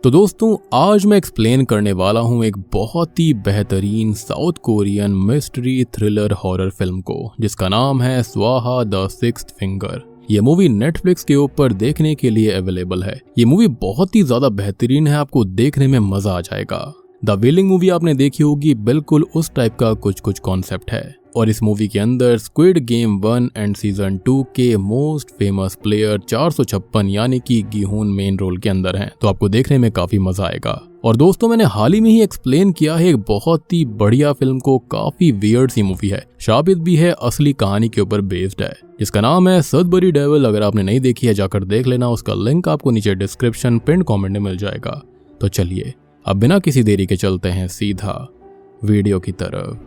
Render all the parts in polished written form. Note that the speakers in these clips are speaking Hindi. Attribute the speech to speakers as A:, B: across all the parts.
A: तो दोस्तों आज मैं एक्सप्लेन करने वाला हूँ एक बहुत ही बेहतरीन south Korean mystery thriller horror film को जिसका नाम है स्वाहा द सिक्स्थ फिंगर। ये मूवी नेटफ्लिक्स के ऊपर देखने के लिए अवेलेबल है। ये मूवी बहुत ही ज्यादा बेहतरीन है, आपको देखने में मजा आ जाएगा। द विलिंग मूवी आपने देखी होगी, बिल्कुल उस टाइप का कुछ कॉन्सेप्ट है। और इस मूवी के अंदर स्क्विड गेम 1 एंड सीजन 2 के मोस्ट फेमस प्लेयर 456 यानी कि गिहोन मेन रोल के अंदर हैं, तो आपको देखने में काफी मजा आएगा। और दोस्तों मैंने हाल ही में ही एक्सप्लेन किया है एक बहुत ही बढ़िया फिल्म को, काफी वियर्ड सी मूवी है, साबित भी है असली कहानी के ऊपर बेस्ड है, जिसका नाम है सदबरी डेविल। अगर आपने नहीं देखी है जाकर देख लेना, उसका लिंक आपको नीचे डिस्क्रिप्शन पिन कमेंट में मिल जाएगा। तो चलिए अब बिना किसी देरी के चलते हैं सीधा वीडियो की तरफ।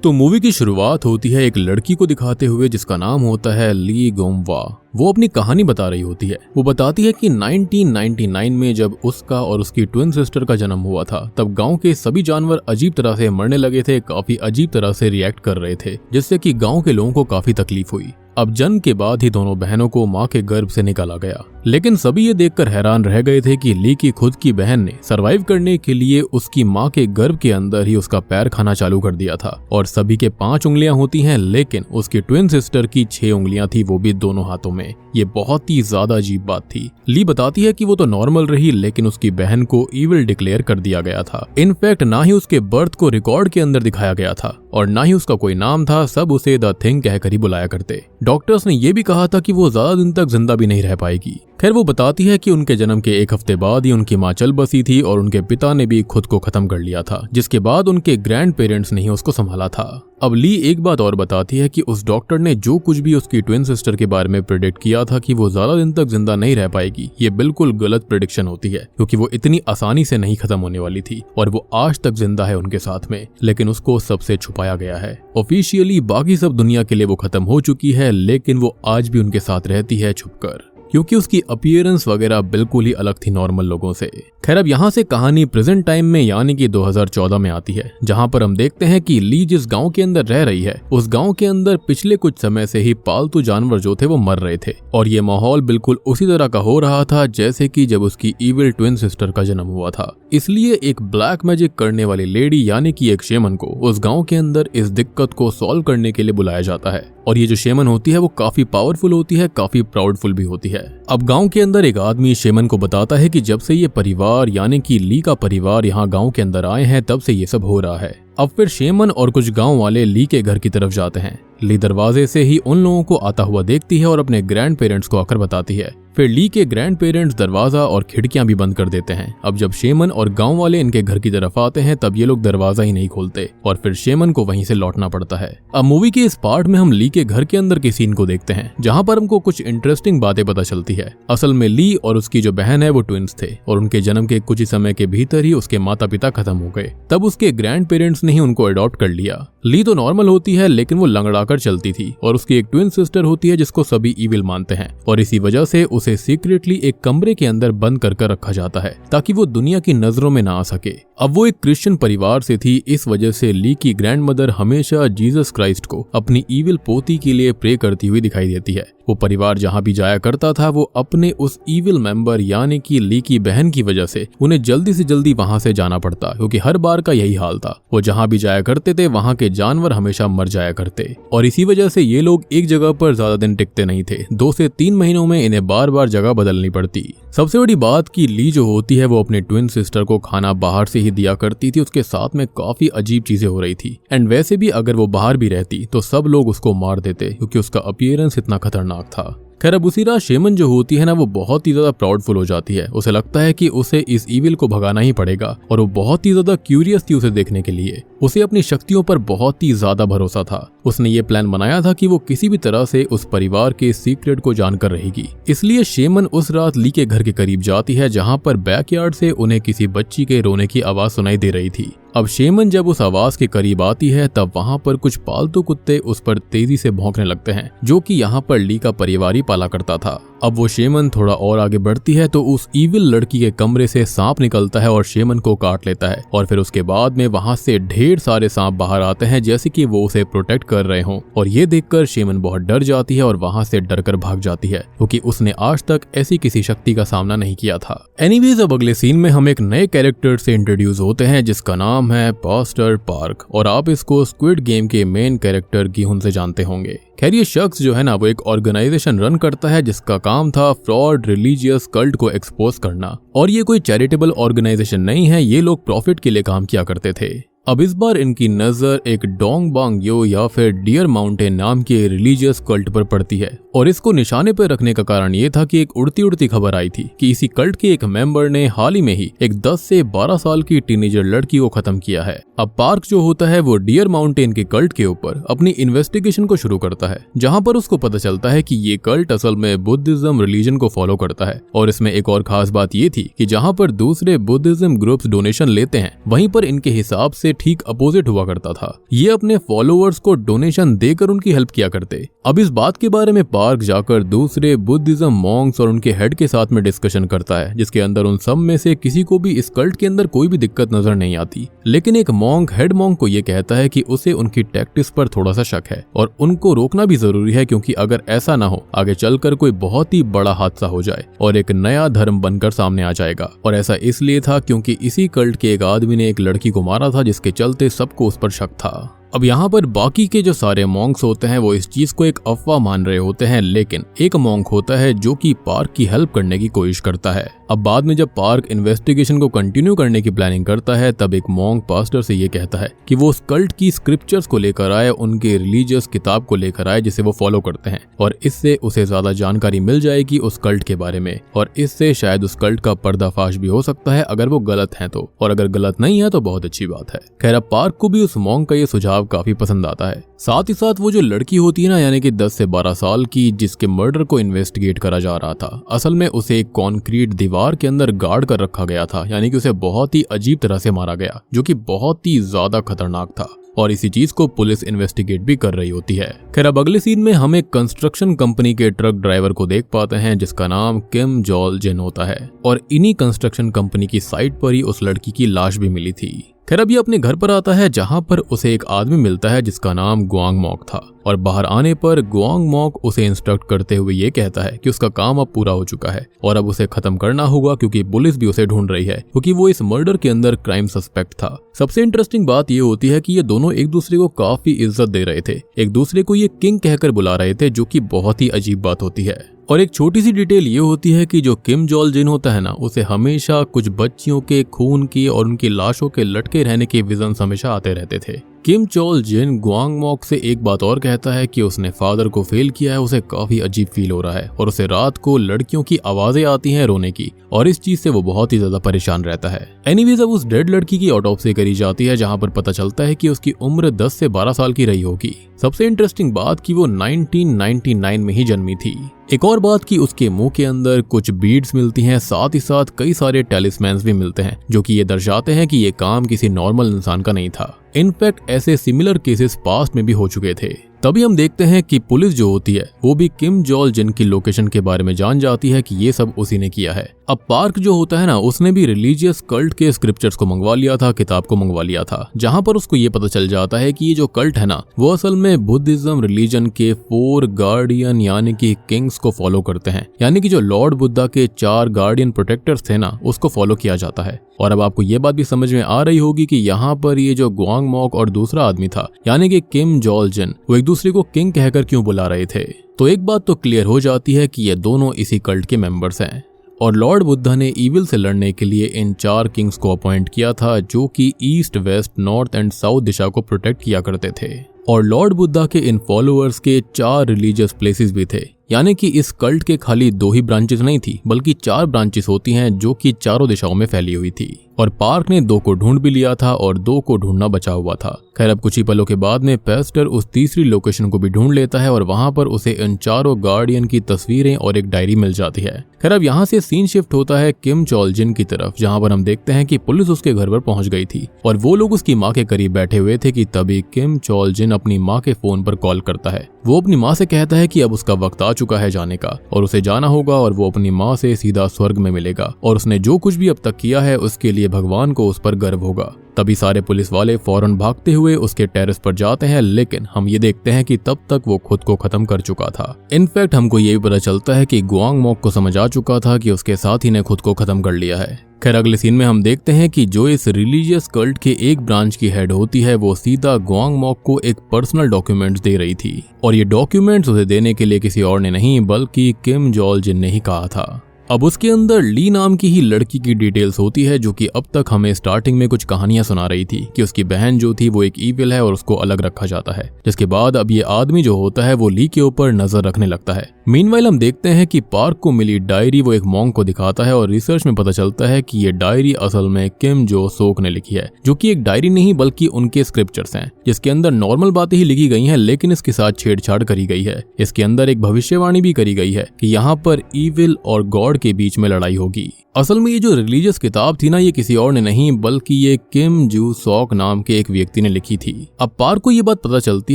A: तो मूवी की शुरुआत होती है एक लड़की को दिखाते हुए जिसका नाम होता है ली गोमवा। वो अपनी कहानी बता रही होती है। वो बताती है कि 1999 में जब उसका और उसकी ट्विन सिस्टर का जन्म हुआ था, तब गांव के सभी जानवर अजीब तरह से मरने लगे थे, काफी अजीब तरह से रिएक्ट कर रहे थे, जिससे कि गांव के लोगों को काफी तकलीफ हुई। अब जन्म के बाद ही दोनों बहनों को मां के गर्भ से निकाला गया, लेकिन सभी ये देखकर हैरान रह गए थे कि ली की खुद की बहन ने सरवाइव करने के लिए उसकी मां के गर्भ के अंदर ही उसका पैर खाना चालू कर दिया था। और सभी के 5 उंगलियां होती हैं, लेकिन उसकी ट्विन सिस्टर की 6 उंगलियां थी, वो भी दोनों हाथों में। ये बहुत ही ज्यादा अजीब बात थी। ली बताती है कि वो तो नॉर्मल रही, लेकिन उसकी बहन को इविल डिक्लेयर कर दिया गया था। इनफैक्ट ना ही उसके बर्थ को रिकॉर्ड के अंदर दिखाया गया था और ना ही उसका कोई नाम था, सब उसे द थिंग कहकर ही बुलाया करते। डॉक्टर्स ने यह भी कहा था कि वो ज्यादा दिन तक जिंदा भी नहीं रह पाएगी। खैर वो बताती है कि उनके जन्म के 1 हफ्ते बाद ही उनकी मां चल बसी थी और उनके पिता ने भी खुद को खत्म कर लिया था, जिसके बाद उनके ग्रैंड पेरेंट्स ने ही उसको संभाला था। अब ली एक बात और बताती है कि उस डॉक्टर ने जो कुछ भी उसकी ट्विन सिस्टर के बारे में प्रेडिक्ट किया था कि वो ज्यादा दिन तक जिंदा नहीं रह पाएगी, ये बिल्कुल गलत प्रेडिक्शन होती है, क्योंकि वो इतनी आसानी से नहीं खत्म होने वाली थी और वो आज तक जिंदा है उनके साथ में, लेकिन उसको सबसे छुपाया गया है। ऑफिशियली बाकी सब दुनिया के लिए वो खत्म हो चुकी है, लेकिन वो आज भी उनके साथ रहती है छुपकर, क्योंकि उसकी अपीयरेंस वगैरह बिल्कुल ही अलग थी नॉर्मल लोगों से। खैर अब यहाँ से कहानी प्रेजेंट टाइम में यानी कि 2014 में आती है, जहाँ पर हम देखते हैं कि ली जिस गांव के अंदर रह रही है, उस गांव के अंदर पिछले कुछ समय से ही पालतू जानवर जो थे वो मर रहे थे। और ये माहौल बिल्कुल उसी तरह का हो रहा था जैसे कि जब उसकी इविल ट्विन सिस्टर का जन्म हुआ था। इसलिए एक ब्लैक मैजिक करने वाली लेडी यानी कि एक शेमन को उस गाँव के अंदर इस दिक्कत को सॉल्व करने के लिए बुलाया जाता है। और ये जो शेमन होती है वो काफी पावरफुल होती है, काफी प्राउडफुल भी होती है। अब गांव के अंदर एक आदमी शेमन को बताता है कि जब से ये परिवार यानी कि ली का परिवार यहाँ गांव के अंदर आए हैं, तब से ये सब हो रहा है। अब फिर शेमन और कुछ गांव वाले ली के घर की तरफ जाते हैं। ली दरवाजे से ही उन लोगों को आता हुआ देखती है और अपने ग्रैंड पेरेंट्स को आकर बताती है। फिर ली के ग्रैंड पेरेंट्स दरवाजा और खिड़कियां भी बंद कर देते हैं। अब जब शेमन और गांव वाले इनके घर की तरफ आते हैं, तब ये लोग दरवाजा ही नहीं खोलते और फिर शेमन को वहीं से लौटना पड़ता है। अब मूवी के इस पार्ट में हम ली के घर के अंदर के सीन को देखते हैं, जहां पर हमको कुछ इंटरेस्टिंग बातें पता चलती है। असल में ली और उसकी जो बहन है वो ट्विंस थे और उनके जन्म के कुछ ही समय के भीतर ही उसके माता पिता खत्म हो गए। तब उसके ग्रैंड पेरेंट्स ने ही उनको अडॉप्ट कर लिया। ली तो नॉर्मल होती है, लेकिन वो लंगड़ाकर चलती थी और उसकी एक ट्विन सिस्टर होती है जिसको सभी इविल मानते हैं और इसी वजह से उसे सीक्रेटली एक कमरे के अंदर बंद कर रखा जाता है ताकि वो दुनिया की नजरों में ना आ सके। अब वो एक क्रिश्चियन परिवार से थी, इस वजह से ली की ग्रैंड मदर हमेशा जीसस क्राइस्ट को अपनी इविल पोती के लिए प्रे करती हुई दिखाई देती है। वो परिवार जहाँ भी जाया करता था, वो अपने उस इविल मेंबर यानी कि ली की बहन की वजह से उन्हें जल्दी से जल्दी वहां से जाना पड़ता, क्योंकि हर बार का यही हाल था। वो जहाँ भी जाया करते थे वहाँ के जानवर हमेशा मर जाया करते और इसी वजह से ये लोग एक जगह पर ज्यादा दिन टिकते नहीं थे। 2 से 3 महीनों में इन्हें बार बार जगह बदलनी पड़ती। सबसे बड़ी बात कि ली जो होती है वो अपने ट्विन सिस्टर को खाना बाहर से ही दिया करती थी। उसके साथ में काफी अजीब चीजें हो रही थी एंड वैसे भी अगर वो बाहर भी रहती तो सब लोग उसको मार देते, क्योंकि उसका अपीयरेंस इतना खतरनाक था। खैर अब उसी रात शेमन जो होती है ना, वो बहुत ही ज्यादा प्राउडफुल हो जाती है। उसे लगता है कि उसे इस इविल को भगाना ही पड़ेगा और वो बहुत ही ज्यादा क्यूरियस थी उसे देखने के लिए। उसे अपनी शक्तियों पर बहुत ही ज्यादा भरोसा था। उसने ये प्लान बनाया था कि वो किसी भी तरह से उस परिवार के सीक्रेट को जानकर रहेगी। इसलिए शेमन उस रात ली के घर के करीब जाती है, जहाँ पर बैकयार्ड से उन्हें किसी बच्ची के रोने की आवाज सुनाई दे रही थी। अब शेमन जब उस आवाज के करीब आती है, तब वहाँ पर कुछ पालतू कुत्ते उस पर तेजी से भौंकने लगते हैं, जो कि यहाँ पर ली का परिवार ही पाला करता था। अब वो शेमन थोड़ा और आगे बढ़ती है तो उस ईविल लड़की के कमरे से सांप निकलता है और शेमन को काट लेता है, और फिर उसके बाद में वहां से ढेर सारे सांप बाहर आते हैं जैसे कि वो उसे प्रोटेक्ट कर रहे हों। और ये देखकर शेमन बहुत डर जाती है और वहां से डरकर भाग जाती है क्योंकि उसने आज तक ऐसी किसी शक्ति का सामना नहीं किया था। एनीवेज, अब अगले सीन में हम एक नए कैरेक्टर से इंट्रोड्यूस होते हैं जिसका नाम है पास्टर पार्क, और आप इसको स्क्विड गेम के मेन कैरेक्टर गिहुन से जानते होंगे। खैर, ये शख्स जो है ना वो एक ऑर्गेनाइजेशन रन करता है जिसका काम था फ्रॉड रिलीजियस कल्ट को एक्सपोज करना, और ये कोई चैरिटेबल ऑर्गेनाइजेशन नहीं है, ये लोग प्रॉफिट के लिए काम किया करते थे। अब इस बार इनकी नजर एक डोंग बांग यो या फिर डियर माउंटेन नाम के रिलीजियस कल्ट पर पड़ती है, और इसको निशाने पर रखने का कारण ये था कि एक उड़ती उड़ती खबर आई थी कि इसी कल्ट के एक मेंबर ने हाल ही में ही एक 10 से 12 साल की टीनेजर लड़की को खत्म किया है। अब पार्क जो होता है वो डियर माउंटेन के कल्ट के ऊपर अपनी इन्वेस्टिगेशन को शुरू करता है, जहां पर उसको पता चलता है कि ये कल्ट असल में बुद्धिज्म रिलीजन को फॉलो करता है। और इसमें एक और खास बात ये थी कि जहां पर दूसरे बुद्धिज्म ग्रुप्स डोनेशन लेते हैं, वहीं पर इनके हिसाब से ठीक अपोजिट हुआ करता था। ये अपने फॉलोअर्स को डोनेशन देकर उनकी हेल्प किया करते। अब इस बात के बारे में पार्क जाकर दूसरे बुद्धिज्म मॉन्क्स और उनके हेड के साथ में डिस्कशन करता है, जिसके अंदर उन सब में से किसी को भी इस कल्ट के अंदर कोई भी दिक्कत नजर नहीं आती। लेकिन एक मॉन्क हेड मॉन्क को ये कहता है कि उसे उनकी टैक्टिक्स पर थोड़ा सा शक है और उनको रोकना भी जरूरी है, क्योंकि अगर ऐसा ना हो आगे चलकर कोई बहुत ही बड़ा हादसा हो जाए और एक नया धर्म बनकर सामने आ जाएगा। और ऐसा इसलिए था क्योंकि इसी कल्ट के एक आदमी ने एक लड़की को मारा था, जिसके चलते सबको उस पर शक था। अब यहाँ पर बाकी के जो सारे मॉन्क्स होते हैं वो इस चीज को एक अफवाह मान रहे होते हैं, लेकिन एक मॉन्क होता है जो कि पार्क की हेल्प करने की कोशिश करता है। अब बाद में जब पार्क इन्वेस्टिगेशन को कंटिन्यू करने की प्लानिंग करता है, तब एक मॉन्क पास्टर से ये कहता है कि वो उस कल्ट की स्क्रिप्चर्स को लेकर आए, उनके रिलीजियस किताब को लेकर आए जिसे वो फॉलो करते हैं, और इससे उसे ज्यादा जानकारी मिल जाएगी उस कल्ट के बारे में, और इससे शायद उस कल्ट का पर्दाफाश भी हो सकता है अगर वो गलत है तो, और अगर गलत नहीं है तो बहुत अच्छी बात है। खैर, अब पार्क को भी उस मॉन्क का ये सुझाव काफी पसंद आता है। साथ ही साथ वो जो लड़की होती है ना, यानी कि 10 से 12 साल की, जिसके मर्डर को इन्वेस्टिगेट करा जा रहा था, असल में उसे एक कॉन्क्रीट दीवार के अंदर गाड़ कर रखा गया था, यानी कि उसे बहुत ही अजीब तरह से मारा गया, जो कि बहुत ही ज्यादा खतरनाक था, और इसी चीज को पुलिस इन्वेस्टिगेट भी कर रही होती है। खैर, अब अगले सीन में हम एक कंस्ट्रक्शन कंपनी के ट्रक ड्राइवर को देख पाते हैं जिसका नाम किम जॉल जिन होता है, और इन्हीं कंस्ट्रक्शन कंपनी की साइट पर ही उस लड़की की लाश भी मिली थी। खैर, अब ये अपने घर पर आता है जहां पर उसे एक आदमी मिलता है जिसका नाम गुआंग मॉक था, और बाहर आने पर गुआंग मॉक उसे इंस्ट्रक्ट करते हुए ये कहता है कि उसका काम अब पूरा हो चुका है और अब उसे खत्म करना होगा, क्योंकि पुलिस भी उसे ढूंढ रही है, क्योंकि वो इस मर्डर के अंदर क्राइम सस्पेक्ट था। सबसे इंटरेस्टिंग बात ये होती है कि ये दोनों एक दूसरे को काफी इज्जत दे रहे थे, एक दूसरे को ये किंग कहकर बुला रहे थे, जो कि बहुत ही अजीब बात होती है। और एक छोटी सी डिटेल ये होती है कि जो किम जॉल जिन होता है ना, उसे हमेशा कुछ बच्चियों के खून की और उनकी लाशों के लटके रहने के विजन्स हमेशा आते रहते थे। किम जॉल जिन गुआंग मॉक से एक बात और कहता है कि उसने फादर को फेल किया है, उसे काफी अजीब फील हो रहा है, और उसे रात को लड़कियों की आवाजें आती हैं रोने की, और इस चीज से वो बहुत ही ज्यादा परेशान रहता है। एनीवेज, अब उस डेड लड़की की ऑटोप्सी करी जाती है, जहां पर पता चलता है कि उसकी उम्र 10 से 12 साल की रही होगी। सबसे इंटरेस्टिंग बात कि वो 1999 में ही जन्मी थी। एक और बात कि उसके मुंह के अंदर कुछ बीड्स मिलती हैं, साथ ही साथ कई सारे टेलिस्मैन्स भी मिलते हैं, जो कि ये दर्शाते हैं कि ये काम किसी नॉर्मल इंसान का नहीं था। इनफैक्ट ऐसे सिमिलर केसेस पास्ट में भी हो चुके थे। तभी हम देखते हैं कि पुलिस जो होती है वो भी किम जॉल जिन की लोकेशन के बारे में जान जाती है कि ये सब उसी ने किया है। अब पार्क जो होता है ना, उसने भी रिलीजियस कल्ट के स्क्रिप्चर्स को मंगवा लिया था, किताब को मंगवा लिया था, जहां पर उसको ये पता चल जाता है कि ये जो कल्ट है ना, वो असल में बुद्धिज्म रिलीजन के 4 गार्डियन यानी कि किंग्स को फॉलो करते हैं, यानी कि जो लॉर्ड बुद्धा के 4 गार्डियन प्रोटेक्टर्स थे ना, उसको फॉलो किया जाता है। और अब आपको ये बात भी समझ में आ रही होगी कि यहाँ पर ये जो गुआंग मॉक और दूसरा आदमी था, यानी कि किम जॉल जिन, वो एक दूसरे को किंग कहकर क्यों बुला रहे थे। तो एक बात तो क्लियर हो जाती है कि ये दोनों इसी कल्ट के मेंबर्स हैं, और लॉर्ड बुद्धा ने ईविल से लड़ने के लिए इन 4 किंग्स को अपॉइंट किया था, जो कि east, west, north and south दिशा को प्रोटेक्ट किया करते थे। और लॉर्ड बुद्धा के इन फॉलोअर्स के 4 रिलीजियस प्लेसेस भी थे, यानी कि इस कल्ट के खाली 2 ही ब्रांचेस नहीं थी, बल्कि 4 ब्रांचेस होती हैं जो कि चारों दिशाओं में फैली हुई थी। और पार्क ने 2 को ढूंढ भी लिया था और 2 को ढूंढना बचा हुआ था। खैर अब कुछ ही पलों के बाद में पेस्टर उस तीसरी लोकेशन को भी ढूंढ लेता है और वहां पर उसे इन चारों गार्डियन की तस्वीरें और एक डायरी मिल जाती है। खैर अब यहाँ से सीन शिफ्ट होता है किम चॉल जिन की तरफ, जहां पर हम देखते हैं कि पुलिस उसके घर पर पहुंच गई थी और वो लोग उसकी माँ के करीब बैठे हुए थे कि तभी किम चॉल जिन अपनी माँ के फोन पर कॉल करता है। वो अपनी माँ से कहता है कि अब उसका वक्त आ चुका है जाने का और उसे जाना होगा और वो अपनी माँ से सीधा स्वर्ग में मिलेगा और उसने जो कुछ भी अब तक किया है उसके लिए भगवान को उस पर गर्व होगा। तभी सारे पुलिस वाले फौरन भागते हुए उसके टेरेस पर जाते हैं, लेकिन हम ये देखते हैं कि तब तक वो खुद को खत्म कर चुका था। इनफैक्ट हमको ये भी पता चलता है कि गुआंग मॉक को समझ आ चुका था कि उसके साथी ने खुद को खत्म कर लिया है। खैर अगले सीन में हम देखते हैं कि जो इस रिलीजियस कल्ट के एक ब्रांच की हेड होती है वो सीधा गुआंग मॉक को एक पर्सनल डॉक्यूमेंट्स दे रही थी और ये डॉक्यूमेंट्स उसे देने के लिए किसी और ने नहीं बल्कि किम जॉल जिन ने ही कहा था। अब उसके अंदर ली नाम की ही लड़की की डिटेल्स होती है जो कि अब तक हमें स्टार्टिंग में कुछ कहानियां सुना रही थी कि उसकी बहन जो थी वो एक ईविल है और उसको अलग रखा जाता है, जिसके बाद अब ये आदमी जो होता है वो ली के ऊपर नजर रखने लगता है। मीनवाइल हम देखते हैं कि पार्क को मिली डायरी वो एक मॉन्क को दिखाता है और रिसर्च में पता चलता है कि ये डायरी असल में किम जो सोक ने लिखी है, जो कि एक डायरी नहीं बल्कि उनके स्क्रिप्चर्स हैं, जिसके अंदर नॉर्मल बातें ही लिखी गई हैं लेकिन इसके साथ छेड़छाड़ करी गई है। इसके अंदर एक भविष्यवाणी भी करी गई है कि यहाँ पर ईविल और गॉड के बीच में लड़ाई होगी। असल में ये जो रिलीजियस किताब थी ना, ये किसी और ने नहीं बल्कि ये किम जू सॉक नाम के एक व्यक्ति ने लिखी थी। अब पार्क को ये बात पता चलती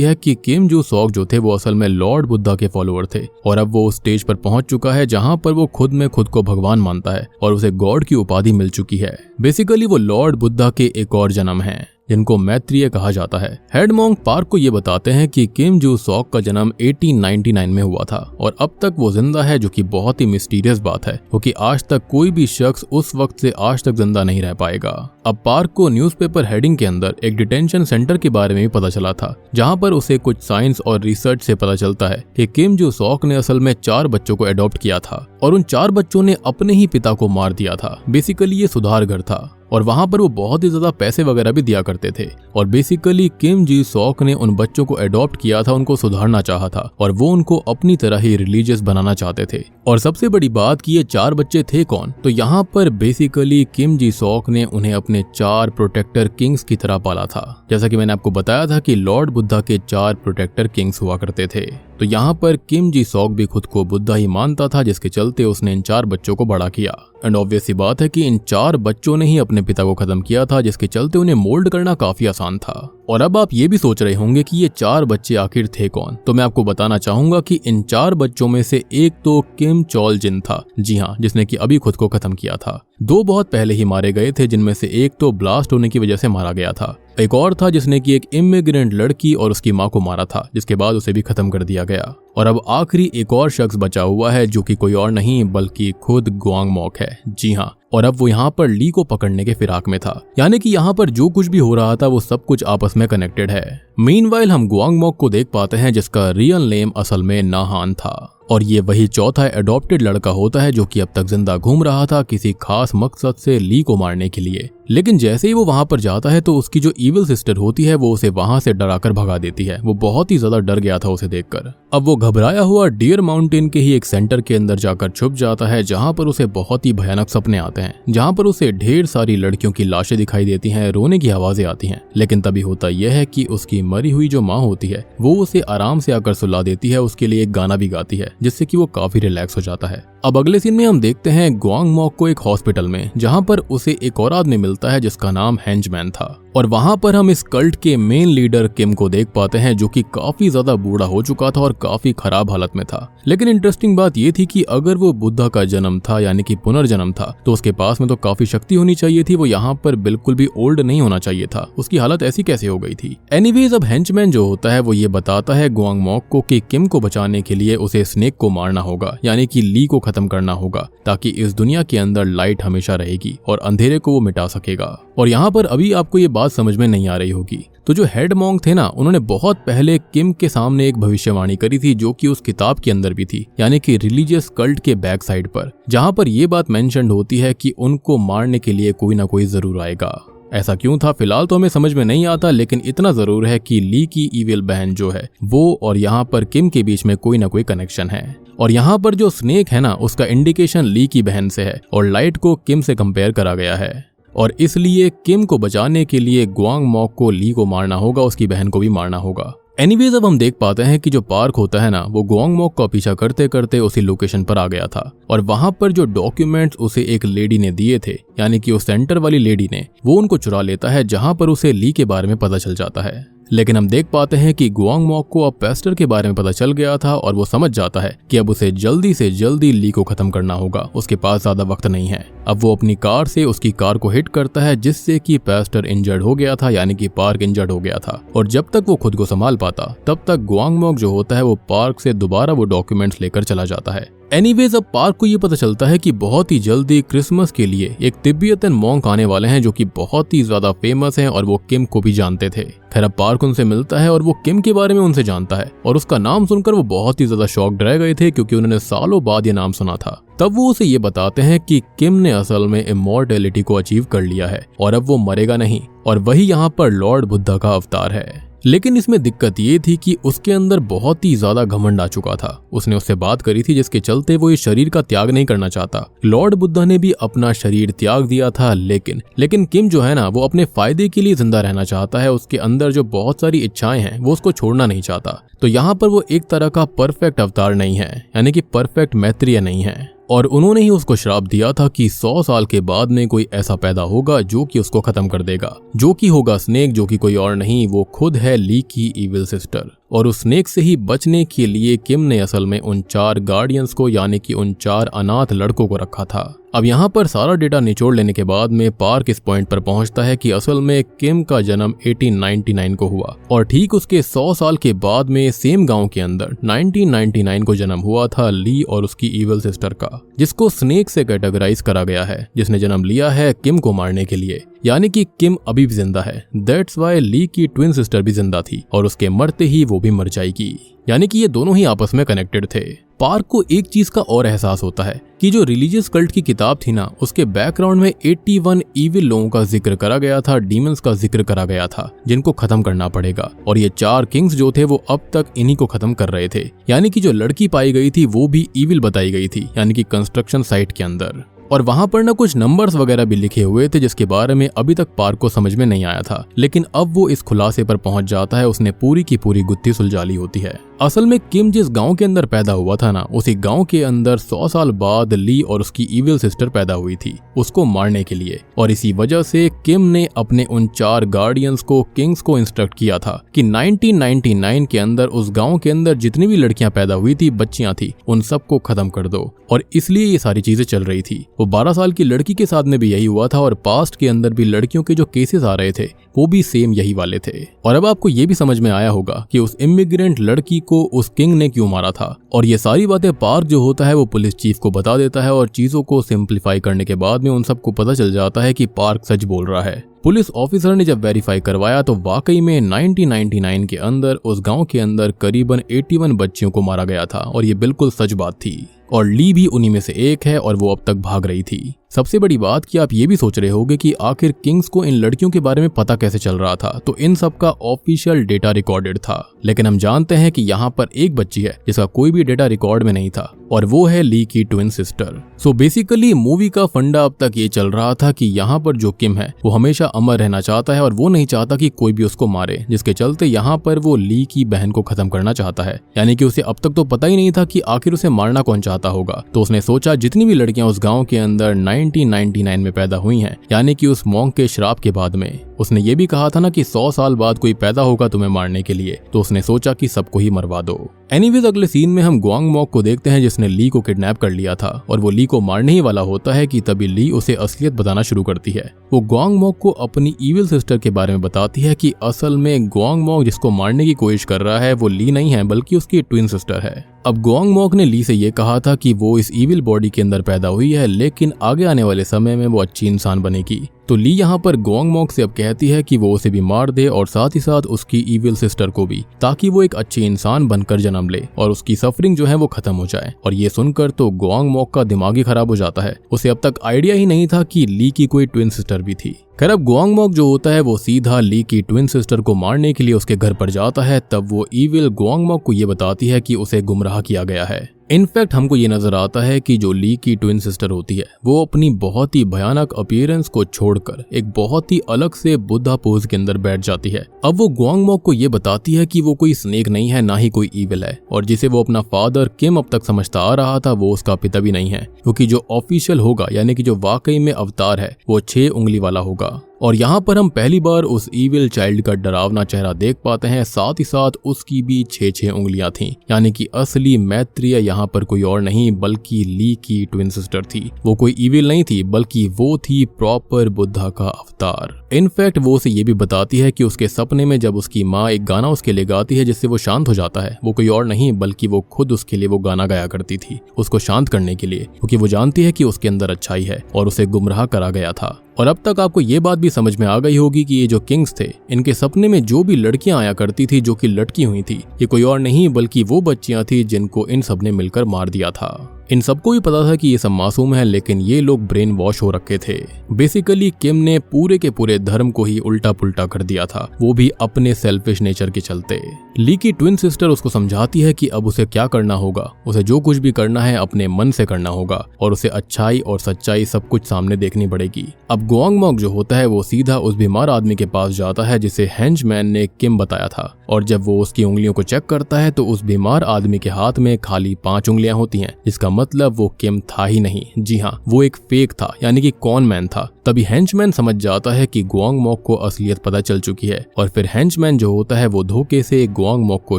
A: है कि किम जू सॉक जो थे वो असल में लॉर्ड बुद्धा के फॉलोअर थे और अब वो उस स्टेज पर पहुंच चुका है जहां पर वो खुद में खुद को भगवान मानता है और उसे गॉड की उपाधि मिल चुकी है। बेसिकली वो लॉर्ड बुद्धा के एक और जन्म है जिनको मैत्रेय कहा जाता है। हेड मॉन्क पार्क को ये बताते हैं कि किम जू सॉक का जन्म 1899 में हुआ था और अब तक वो जिंदा है, जो कि बहुत ही मिस्टीरियस बात है क्योंकि आज तक कोई भी शख्स उस वक्त से आज तक जिंदा नहीं रह पाएगा। अब पार्क को न्यूज़पेपर हेडिंग के अंदर एक डिटेंशन सेंटर के बारे में भी पता चला था, जहां पर उसे कुछ साइंस और रिसर्च से पता चलता है कि किम जू सॉक ने असल में 4 बच्चों को अडॉप्ट किया था और उन 4 बच्चों ने अपने ही पिता को मार दिया था। बेसिकली ये सुधार घर था और वहां पर वो बहुत ही ज्यादा पैसे वगैरह भी दिया करते थे और बेसिकली किम जी सॉक ने उन बच्चों को अडॉप्ट किया था, उनको सुधारना चाहा था और वो उनको अपनी तरह ही रिलीजियस बनाना चाहते थे। और सबसे बड़ी बात कि ये 4 बच्चे थे कौन, तो यहाँ पर बेसिकली किम जी सॉक ने उन्हें अपने 4 प्रोटेक्टर किंग्स की तरह पाला था। जैसा कि मैंने आपको बताया था कि लॉर्ड बुद्धा के 4 प्रोटेक्टर किंग्स हुआ करते थे, तो यहाँ पर किम जी सॉक भी खुद को बुद्धा ही मानता था, जिसके चलते उसने इन 4 बच्चों को बड़ा किया। एंड ऑब्वियस सी बात है कि इन 4 बच्चों ने ही अपने पिता को खत्म किया था, जिसके चलते उन्हें मोल्ड करना काफी आसान था। और अब आप ये भी सोच रहे होंगे कि ये 4 बच्चे आखिर थे कौन, तो मैं आपको बताना चाहूंगा कि इन 4 बच्चों में से एक तो किम चॉल जिन था, जी हाँ, जिसने कि अभी खुद को खत्म किया था। 2 बहुत पहले ही मारे गए थे, जिनमें से एक तो ब्लास्ट होने की वजह से मारा गया था। एक और था जिसने कि एक इमिग्रेंट लड़की और उसकी माँ को मारा था, जिसके बाद उसे भी खत्म कर दिया गया। और अब आखिरी एक और शख्स बचा हुआ है, जो कि कोई और नहीं बल्कि खुद गुआंग मॉक है, जी हाँ। और अब वो यहाँ पर ली को पकड़ने के फिराक में था, यानी कि यहाँ पर जो कुछ भी हो रहा था वो सब कुछ आपस में कनेक्टेड है। मीनवाइल हम गुआंग मॉक को देख पाते हैं जिसका रियल नेम असल में नाहान था और ये वही चौथा एडॉप्टेड लड़का होता है जो कि अब तक जिंदा घूम रहा था किसी खास मकसद से ली को मारने के लिए। लेकिन जैसे ही वो वहां पर जाता है तो उसकी जो इविल सिस्टर होती है वो उसे वहां से डराकर भगा देती है। वो बहुत ही ज्यादा डर गया था उसे देखकर। अब वो घबराया हुआ डियर माउंटेन के ही एक सेंटर के अंदर जाकर छुप जाता है, जहां पर उसे बहुत ही भयानक सपने आते हैं, जहां पर उसे ढेर सारी लड़कियों की लाशें दिखाई देती हैं, रोने की आवाजें आती हैं। लेकिन तभी होता यह है कि उसकी मरी हुई जो माँ होती है वो उसे आराम से आकर सुला देती है, उसके लिए एक गाना भी गाती है, जिससे कि वो काफी रिलैक्स हो जाता है। अब अगले सीन में हम देखते हैं गुआंग मॉक को एक हॉस्पिटल में, जहां पर उसे एक और आदमी मिलता है जिसका नाम हेंजमैन था। और वहां पर हम इस कल्ट के मेन लीडर किम को देख पाते हैं, जो कि काफी ज्यादा बूढ़ा हो चुका था और काफी खराब हालत में था। लेकिन इंटरेस्टिंग बात यह थी कि अगर वो बुद्धा का जन्म था यानी कि पुनर्जन्म था, तो उसके पास में तो काफी शक्ति होनी चाहिए थी। वो यहाँ पर बिल्कुल भी ओल्ड नहीं होना चाहिए था। उसकी हालत ऐसी कैसे हो गई थी? एनीवेज, अब हेंचमैन जो होता है वो ये बताता है गुआंग मॉक को कि किम को बचाने के लिए उसे स्नेक को मारना होगा, यानी कि ली को खत्म करना होगा, ताकि इस दुनिया के अंदर लाइट हमेशा रहेगी और अंधेरे को वो मिटा सकेगा। और यहाँ पर अभी आपको ये बात समझ में नहीं आ रही होगी, तो जो हेड मॉन्क थे ना, उन्होंने बहुत पहले किम के सामने एक भविष्यवाणी करी थी, जो कि उस किताब के अंदर भी थी, यानी कि रिलीजियस कल्ट के बैक साइड पर, जहां पर ये बात मेंशन होती है कि उनको मारने के लिए कोई ना कोई जरूर आएगा। ऐसा क्यों था फिलहाल तो हमें समझ में नहीं आता, लेकिन इतना जरूर है कि ली की ईविल बहन जो है वो और यहाँ पर किम के बीच में कोई ना कोई कनेक्शन है। और यहाँ पर जो स्नेक है ना, उसका इंडिकेशन ली की बहन से है और लाइट को किम से कंपेयर करा गया है। और इसलिए किम को बचाने के लिए ग्वांग मॉक को ली को मारना होगा, उसकी बहन को भी मारना होगा। एनीवेज अब हम देख पाते हैं कि जो पार्क होता है ना, वो ग्वांग मॉक का पीछा करते करते उसी लोकेशन पर आ गया था और वहां पर जो डॉक्यूमेंट्स उसे एक लेडी ने दिए थे, यानी कि उस सेंटर वाली लेडी ने, वो उनको चुरा लेता है, जहां पर उसे ली के बारे में पता चल जाता है। लेकिन हम देख पाते हैं कि ग्वांग मॉक को अब पेस्टर के बारे में पता चल गया था और वो समझ जाता है कि अब उसे जल्दी से जल्दी ली को खत्म करना होगा, उसके पास ज्यादा वक्त नहीं है। अब वो अपनी कार से उसकी कार को हिट करता है, जिससे कि पेस्टर इंजर्ड हो गया था, यानी कि पार्क इंजर्ड हो गया था। और जब तक वो खुद को संभाल पाता तब तक ग्वांग मॉक जो होता है वो पार्क से दोबारा वो डॉक्यूमेंट्स लेकर चला जाता है। एनीवेज अब पार्क को ये पता चलता है कि बहुत ही जल्दी क्रिसमस के लिए एक तिब्बतियन मॉन्क आने वाले हैं जो कि बहुत ही ज्यादा फेमस हैं और वो किम को भी जानते थे। खैर अब पार्क उनसे मिलता है और वो किम के बारे में उनसे जानता है और उसका नाम सुनकर वो बहुत ही ज्यादा शॉक्ड रह गए थे, क्योंकि उन्होंने सालों बाद ये नाम सुना था। तब वो उसे ये बताते हैं कि किम ने असल में इमॉर्टैलिटी को अचीव कर लिया है और अब वो मरेगा नहीं, और वही यहाँ पर लॉर्ड बुद्धा का अवतार है। लेकिन इसमें दिक्कत ये थी कि उसके अंदर बहुत ही ज्यादा घमंड आ चुका था। उसने उससे बात करी थी जिसके चलते वो इस शरीर का त्याग नहीं करना चाहता। लॉर्ड बुद्धा ने भी अपना शरीर त्याग दिया था, लेकिन किम जो है ना, वो अपने फायदे के लिए जिंदा रहना चाहता है। उसके अंदर जो बहुत सारी इच्छाएं हैं वो उसको छोड़ना नहीं चाहता। तो यहाँ पर वो एक तरह का परफेक्ट अवतार नहीं है, यानी कि परफेक्ट मैत्रेय नहीं है। और उन्होंने ही उसको श्राप दिया था कि 100 साल के बाद में कोई ऐसा पैदा होगा जो कि उसको खत्म कर देगा, जो कि होगा स्नेक, जो कि कोई और नहीं, वो खुद है ली की इविल सिस्टर। और उस स्नेक से ही बचने के लिए किम ने असल में उन 4 गार्डियंस को, यानी कि उन 4 अनाथ लड़कों को रखा था। अब यहाँ पर सारा डेटा निचोड़ लेने के बाद में पार्क इस पॉइंट पर पहुंचता है कि असल में किम का जन्म 1899 को हुआ और ठीक उसके 100 साल के बाद में सेम गांव के अंदर 1999 को जन्म हुआ था ली और उसकी इविल सिस्टर का, जिसको स्नेक से कैटेगराइज करा गया है, जिसने जन्म लिया है किम को मारने के लिए। यानी कि किम अभी भी जिंदा है। दैट्स वाई ली की ट्विन सिस्टर भी जिंदा थी और उसके मरते ही वो भी मर जाएगी, यानी कि ये दोनों ही आपस में कनेक्टेड थे। पार्क को एक चीज का और एहसास होता है कि जो रिलीजियस कल्ट की किताब थी ना, उसके बैकग्राउंड में 81 इविल लोगों का जिक्र करा गया था, डीमंस का जिक्र करा गया था, जिनको खत्म करना पड़ेगा। और ये 4 किंग्स जो थे वो अब तक इन्हीं को खत्म कर रहे थे। यानी कि जो लड़की पाई गई थी वो भी इविल बताई गई थी, यानी कि कंस्ट्रक्शन साइट के अंदर। और वहां पर ना कुछ नंबर्स वगैरह भी लिखे हुए थे जिसके बारे में अभी तक पार्क को समझ में नहीं आया था। लेकिन अब वो इस खुलासे पर पहुंच जाता है, उसने पूरी की पूरी गुत्थी सुलझा ली होती है। असल में किम जिस गांव के अंदर पैदा हुआ था ना, उसी गांव के अंदर 100 साल बाद ली और उसकी इविल सिस्टर पैदा हुई थी, उसको मारने के लिए। और इसी वजह से किम ने अपने उन 4 गार्डियंस को, किंग्स को इंस्ट्रक्ट किया था कि 1999 के अंदर उस गांव के अंदर जितनी भी लड़कियां पैदा हुई थी, बच्चियां थी, उन सबको खत्म कर दो। और इसलिए ये सारी चीजें चल रही थी। वो 12 साल की लड़की के साथ में भी यही हुआ था और पास्ट के अंदर भी लड़कियों के जो केसेस आ रहे थे वो भी सेम यही वाले थे। और अब आपको ये भी समझ में आया होगा कि उस इमिग्रेंट लड़की को उस किंग ने क्यों मारा था। और ये सारी बातें पार्क जो होता है वो पुलिस चीफ को बता देता है और चीजों को सिंप्लीफाई करने के बाद में उन सबको पता चल जाता है कि पार्क सच बोल रहा है। पुलिस ऑफिसर ने जब वेरीफाई करवाया तो वाकई में 1999 के अंदर उस गांव के अंदर करीबन 81 बच्चियों को मारा गया था और ये बिल्कुल सच बात थी। और ली भी उन्हीं में से एक है और वो अब तक भाग रही थी। सबसे बड़ी बात कि आप ये भी सोच रहे होंगे कि आखिर किंग्स को इन लड़कियों के बारे में पता कैसे चल रहा था। तो इन सब का ऑफिशियल डेटा रिकॉर्डेड था, लेकिन हम जानते हैं कि यहाँ पर एक बच्ची है जिसका कोई भी डेटा रिकॉर्ड में नहीं था और वो है ली की twin sister. So basically movie का फंडा अब तक ये चल रहा था कि यहाँ पर जो किम है वो हमेशा अमर रहना चाहता है और वो नहीं चाहता कि कोई भी उसको मारे, जिसके चलते यहाँ पर वो ली की बहन को खत्म करना चाहता है। यानी कि उसे अब तक तो पता ही नहीं था कि आखिर उसे मारना कौन चाहता होगा। तो उसने सोचा जितनी भी लड़कियां उस गांव के अंदर 1999 में पैदा हुई हैं, यानी कि उस मॉन्क के श्राप के बाद में, उसने ये भी कहा था ना कि 100 साल बाद कोई पैदा होगा तुम्हें मारने के लिए, तो उसने सोचा कि सबको ही मरवा दो। एनीवेज अगले सीन में हम ग्वांग मॉक को देखते हैं जिसने ली को किडनैप कर लिया था और वो ली को मारने ही वाला होता है कि तभी ली उसे असलियत बताना शुरू करती है। वो ग्वांग मॉक को अपनी इविल सिस्टर के बारे में बताती है कि असल में ग्वांग मॉक जिसको मारने की कोशिश कर रहा है वो ली नहीं है बल्कि उसकी ट्विन सिस्टर है। अब ग्वांग मॉक ने ली से ये कहा था कि वो इस इविल बॉडी के अंदर पैदा हुई है, लेकिन आगे आने वाले समय में वो अच्छी इंसान बनेगी। तो ली यहाँ पर ग्वांग मॉक से अब कहती है कि वो उसे भी मार दे और साथ ही साथ उसकी इविल सिस्टर को भी, ताकि वो एक अच्छी इंसान बनकर जन्म ले और उसकी सफरिंग जो है वो खत्म हो जाए। और ये सुनकर तो ग्वांग मॉक का दिमाग ही खराब हो जाता है। उसे अब तक आइडिया ही नहीं था कि ली की कोई ट्विन सिस्टर भी थी। खैर अब गुआंगमॉक जो होता है वो सीधा ली की ट्विन सिस्टर को मारने के लिए उसके घर पर जाता है। तब वो ईविल गुआंगमॉक को ये बताती है कि उसे गुमराह किया गया है। इनफैक्ट हमको ये नजर आता है कि जो ली की ट्विन सिस्टर होती है वो अपनी बहुत ही भयानक अपीयरेंस को छोड़कर एक बहुत ही अलग से बुद्धा पोज के अंदर बैठ जाती है। अब वो गुआंगमॉक को ये बताती है कि वो कोई स्नेक नहीं है, ना ही कोई ईविल है, और जिसे वो अपना फादर किम अब तक समझता आ रहा था वो उसका पिता भी नहीं है, क्योंकि जो ऑफिशियल होगा यानी कि जो वाकई में अवतार है वो 6 उंगली वाला होगा। और यहाँ पर हम पहली बार उस ईविल चाइल्ड का डरावना चेहरा देख पाते हैं। साथ ही साथ उसकी भी 6 उंगलियां थीं, यानी कि असली मैत्रेय यहाँ पर कोई और नहीं बल्कि ली की ट्विन सिस्टर थी। वो कोई ईविल नहीं थी बल्कि वो थी प्रॉपर बुद्धा का अवतार। इनफैक्ट वो उसे ये भी बताती है कि उसके सपने में जब उसकी माँ एक गाना उसके लिए गाती है जिससे वो शांत हो जाता है, वो कोई और नहीं बल्कि वो खुद उसके लिए वो गाना गाया करती थी उसको शांत करने के लिए, क्योंकि वो जानती है कि उसके अंदर अच्छाई है और उसे गुमराह करा गया था। और अब तक आपको ये बात भी समझ में आ गई होगी कि ये जो किंग्स थे इनके सपने में जो भी लड़कियां आया करती थी जो कि लटकी हुई थी, ये कोई और नहीं बल्कि वो बच्चियां थी जिनको इन सब ने मिलकर मार दिया था। इन सबको भी पता था कि ये सब मासूम है, लेकिन ये लोग ब्रेन वॉश हो रखे थे। बेसिकली किम ने पूरे के पूरे धर्म को ही उल्टा पुल्टा कर दिया था, वो भी अपने सेल्फिश नेचर के चलते। ली की ट्विन सिस्टर उसको समझाती है कि अब उसे क्या करना होगा, उसे जो कुछ भी करना है अपने मन से करना होगा और उसे अच्छाई और सच्चाई सब कुछ सामने देखनी पड़ेगी। अब गुआंगमॉक जो होता है वो सीधा उस बीमार आदमी के पास जाता है जिसे हेंचमैन ने किम बताया था, और जब वो उसकी उंगलियों को चेक करता है तो उस बीमार आदमी के हाथ में खाली 5 उंगलियां होती हैं, जिसका मतलब वो किम था ही नहीं। जी हाँ, वो एक फेक था, यानी कि कॉन मैन था। तभी हेंचमैन समझ जाता है कि गुआंगमॉक को असलियत पता चल चुकी है, और फिर हेंचमैन जो होता है वो धोखे से गुआंगमॉक को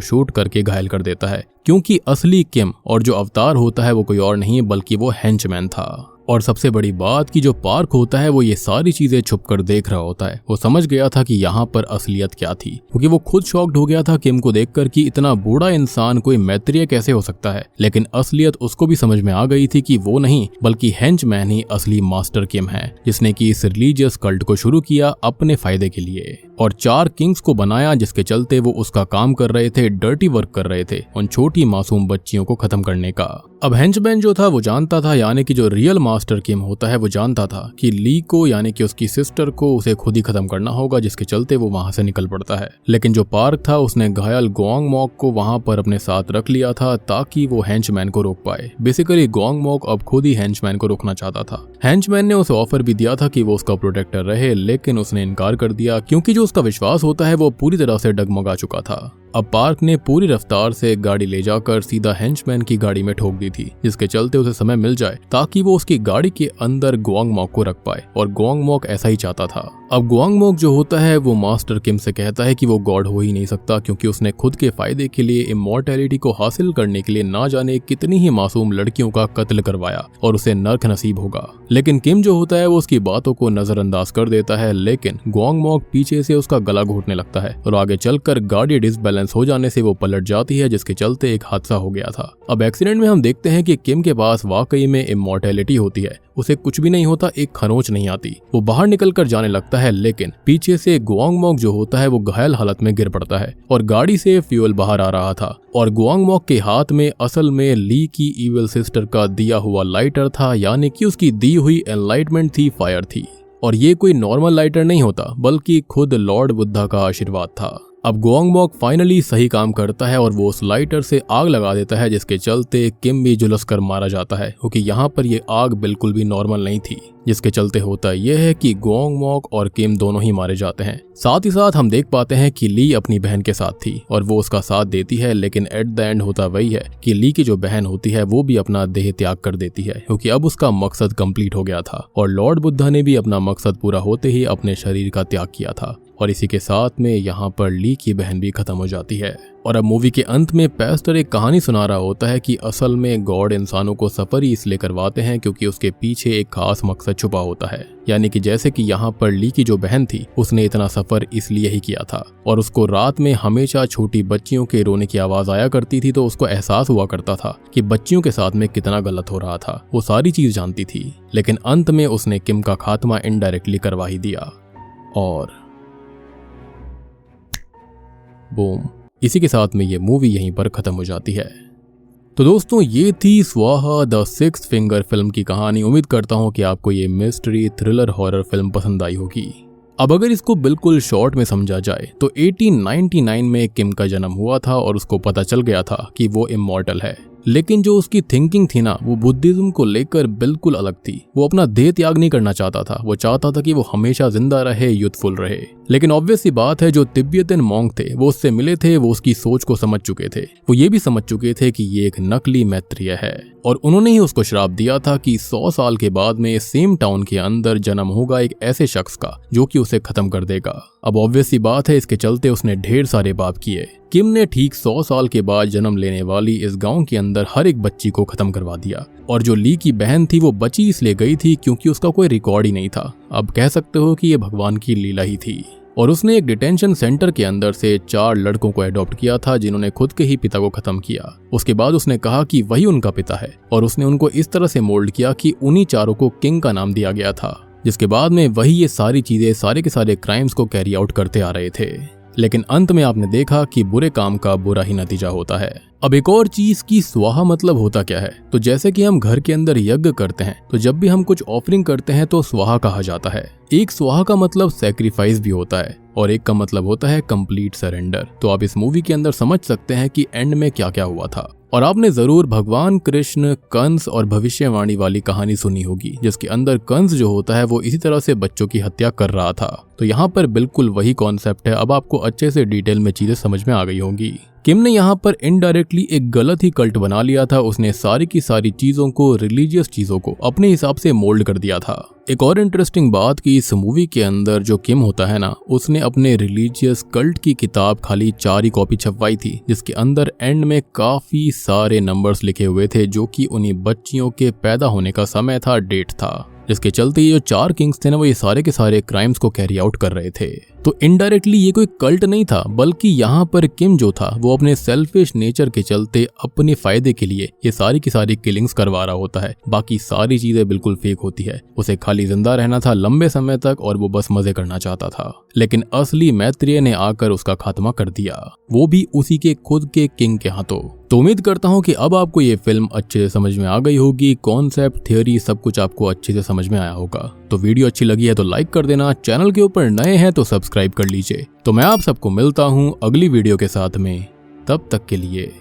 A: शूट करके घायल कर देता है, क्योंकि असली किम और जो अवतार होता है वो कोई और नहीं बल्कि वो हेंचमैन था। और सबसे बड़ी बात कि जो पार्क होता है वो ये सारी चीजें छुप कर देख रहा होता है। वो समझ गया था कि यहाँ पर असलियत क्या थी, क्योंकि वो खुद शॉक्ड हो गया था किम को देखकर कि इतना बूढ़ा इंसान कोई मैत्रेय कैसे हो सकता है। लेकिन असलियत उसको भी समझ में आ गई थी कि वो नहीं बल्कि हेंचमैन ही असली मास्टर किम है, जिसने कि इस रिलीजियस कल्ट को शुरू किया अपने फायदे के लिए और 4 किंग्स को बनाया, जिसके चलते वो उसका काम कर रहे थे, डर्टी वर्क कर रहे थे उन छोटी मासूम बच्चियों को खत्म करने का। अब हेंचमैन जो था वो जानता था, यानी कि जो रियल मास्टर किम होता है वो जानता था कि ली को यानी कि उसकी सिस्टर को उसे खुद ही खत्म करना होगा, जिसके चलते वो वहां से निकल पड़ता है। लेकिन जो पार्क था उसने घायल गुआंगमॉक को वहां पर अपने साथ रख लिया था ताकि वो हेंचमैन को रोक पाए। बेसिकली गुआंगमॉक अब खुद ही हेंचमैन को रोकना चाहता था। हेंचमैन ने उसे ऑफर भी दिया था कि वो उसका प्रोटेक्टर रहे, लेकिन उसने इनकार कर दिया क्योंकि जो उसका विश्वास होता है वो पूरी तरह से डगमगा चुका था। अब पार्क ने पूरी रफ्तार से गाड़ी ले जाकर सीधा हेंचमैन की गाड़ी में ठोक दी थी, जिसके चलते उसे समय मिल जाए ताकि वो उसकी गाड़ी के अंदर गुआंगमॉक को रख पाए, और गुआंगमॉक ऐसा ही चाहता था। अब गुआंगमॉक जो होता है वो मास्टर किम से कहता है कि वो गॉड हो ही नहीं सकता, क्योंकि उसने खुद के फायदे के लिए इमॉर्टैलिटी को हासिल करने के लिए ना जाने कितनी ही मासूम लड़कियों का कत्ल करवाया और उसे नर्क नसीब होगा। लेकिन किम जो होता है वो उसकी बातों को नजरअंदाज कर देता है, लेकिन गुआंगमॉक पीछे से उसका गला घोटने लगता है और आगे चलकर गाड़ी डिसबैलेंस हो जाने से वो पलट जाती है, जिसके चलते एक हादसा हो गया था। अब एक्सीडेंट में हम देखते हैं कि किम के पास वाकई में इमॉर्टैलिटी होती है, उसे कुछ भी नहीं होता, एक खरोंच नहीं आती। वो बाहर निकलकर जाने लगता है, लेकिन पीछे से गुआंगमॉक जो होता है वो घायल हालत में गिर पड़ता है और गाड़ी से फ्यूल बाहर आ रहा था, और गुआंगमॉक के हाथ में असल में ली की ईविल सिस्टर का दिया हुआ लाइटर था, यानी कि उसकी दी हुई एनलाइटमेंट थी, फायर थी। और ये कोई नॉर्मल लाइटर नहीं होता बल्कि खुद लॉर्ड बुद्धा का आशीर्वाद था। अब गुआंगमॉक फाइनली सही काम करता है और वो उस लाइटर से आग लगा देता है, जिसके चलते किम भी झुलस कर मारा जाता है, क्योंकि यहाँ पर ये आग बिल्कुल भी नॉर्मल नहीं थी। जिसके चलते होता यह है कि गुआंगमॉक और किम दोनों ही मारे जाते हैं। साथ ही साथ हम देख पाते हैं कि ली अपनी बहन के साथ थी और वो उसका साथ देती है, लेकिन एट द एंड होता वही है कि ली की जो बहन होती है वो भी अपना देह त्याग कर देती है, क्योंकि अब उसका मकसद कंप्लीट हो गया था और लॉर्ड बुद्धा ने भी अपना मकसद पूरा होते ही अपने शरीर का त्याग किया था। और इसी के साथ में यहाँ पर ली की बहन भी खत्म हो जाती है। और अब मूवी के अंत में पैस्टर एक कहानी सुना रहा होता है कि असल में गॉड इंसानों को सफर ही इसलिए करवाते हैं क्योंकि उसके पीछे एक खास मकसद छुपा होता है। यानी कि जैसे कि यहाँ पर ली की जो बहन थी उसने इतना सफर इसलिए ही किया था और उसको रात में हमेशा छोटी बच्चियों के रोने की आवाज आया करती थी, तो उसको एहसास हुआ करता था कि बच्चियों के साथ में कितना गलत हो रहा था। वो सारी चीज जानती थी, लेकिन अंत में उसने किम का खात्मा इनडायरेक्टली करवा ही दिया। और बूम, इसी के साथ में ये मूवी यहीं पर खत्म हो जाती है। तो दोस्तों ये थी स्वाहा द सिक्स्थ फिंगर फिल्म की कहानी। उम्मीद करता हूँ कि आपको ये मिस्ट्री थ्रिलर हॉरर फिल्म पसंद आई होगी। अब अगर इसको बिल्कुल शॉर्ट में समझा जाए तो 1899 में किम का जन्म हुआ था और उसको पता चल गया था कि वो इमॉर्टल है। लेकिन जो उसकी थिंकिंग थी ना, वो बुद्धिज्म को लेकर बिल्कुल अलग थी। वो अपना देह त्याग नहीं करना चाहता था, वो चाहता था कि वो हमेशा जिंदा रहे, यूथफुल रहे। लेकिन ऑब्वियस सी बात है, जो तिब्बतियन मॉन्क थे वो उससे मिले थे, वो उसकी सोच को समझ चुके थे। वो ये भी समझ चुके थे कि ये एक नकली मैत्रेय है और उन्होंने ही उसको श्राप दिया था कि 100 साल के बाद में सेम टाउन के अंदर जन्म होगा एक ऐसे शख्स का जो कि उसे खत्म कर देगा। अब ऑब्वियस सी बात है, इसके चलते उसने ढेर सारे पाप किए। किम ने ठीक 100 साल के बाद जन्म लेने वाली इस गांव के अंदर हर एक बच्ची को खत्म करवा दिया। और जो ली की बहन थी वो बची इसलिए गई थी क्योंकि उसका कोई रिकॉर्ड ही नहीं था। अब कह सकते हो कि ये भगवान की लीला ही थी। और उसने एक डिटेंशन सेंटर के अंदर से 4 लड़कों को अडॉप्ट किया था जिन्होंने खुद के ही पिता को खत्म किया। उसके बाद उसने कहा कि वही उनका पिता है और उसने उनको इस तरह से मोल्ड किया कि उन्हीं चारों को किंग का नाम दिया गया था, जिसके बाद में वही ये सारी चीजें सारे के सारे क्राइम्स को कैरी आउट करते आ रहे थे। लेकिन अंत में आपने देखा कि बुरे काम का बुरा ही नतीजा होता है। अब एक और चीज की स्वाहा मतलब होता क्या है, तो जैसे कि हम घर के अंदर यज्ञ करते हैं तो जब भी हम कुछ ऑफरिंग करते हैं तो स्वाहा कहा जाता है। एक स्वाहा का मतलब सैक्रिफाइस भी होता है और एक का मतलब होता है कंप्लीट सरेंडर। तो आप इस मूवी के अंदर समझ सकते हैं कि एंड में क्या क्या हुआ था। और आपने जरूर भगवान कृष्ण, कंस और भविष्यवाणी वाली कहानी सुनी होगी, जिसके अंदर कंस जो होता है वो इसी तरह से बच्चों की हत्या कर रहा था। तो यहाँ पर बिल्कुल वही कॉन्सेप्ट है। अब आपको अच्छे से डिटेल में चीजें समझ में आ गई होंगी। किम ने यहाँ पर इनडायरेक्टली एक गलत ही कल्ट बना लिया था। उसने सारी की सारी चीजों को, रिलीजियस चीजों को अपने हिसाब से मोल्ड कर दिया था। एक और इंटरेस्टिंग बात कि इस मूवी के अंदर जो किम होता है ना, उसने अपने रिलीजियस कल्ट की किताब खाली 4 ही कॉपी छपवाई थी, जिसके अंदर एंड में काफी सारे नंबर्स लिखे हुए थे जो कि उन्हीं बच्चियों के पैदा होने का समय था, डेट था। जिसके चलते ये जो 4 किंग्स थे ना, वो ये सारे के सारे क्राइम्स को कैरी आउट कर रहे थे। तो इनडायरेक्टली ये कोई कल्ट नहीं था, बल्कि यहाँ पर किम जो था वो अपने सेल्फिश नेचर के चलते अपने फायदे के लिए ये सारी की सारी किलिंग्स करवा रहा होता है। बाकी सारी चीजें बिल्कुल फेक होती है। उसे खाली जिंदा रहना था लंबे समय तक और वो बस मजे करना चाहता था। लेकिन असली मैत्रेय ने आकर उसका खात्मा कर दिया, वो भी उसी के खुद के किंग के हाथों। तो उम्मीद करता हूँ कि अब आपको ये फिल्म अच्छे से समझ में आ गई होगी। कॉन्सेप्ट, थियोरी सब कुछ आपको अच्छे से समझ में आया होगा। तो वीडियो अच्छी लगी है तो लाइक कर देना, चैनल के ऊपर नए हैं तो सब्सक्राइब कर लीजिए। तो मैं आप सबको मिलता हूँ अगली वीडियो के साथ में, तब तक के लिए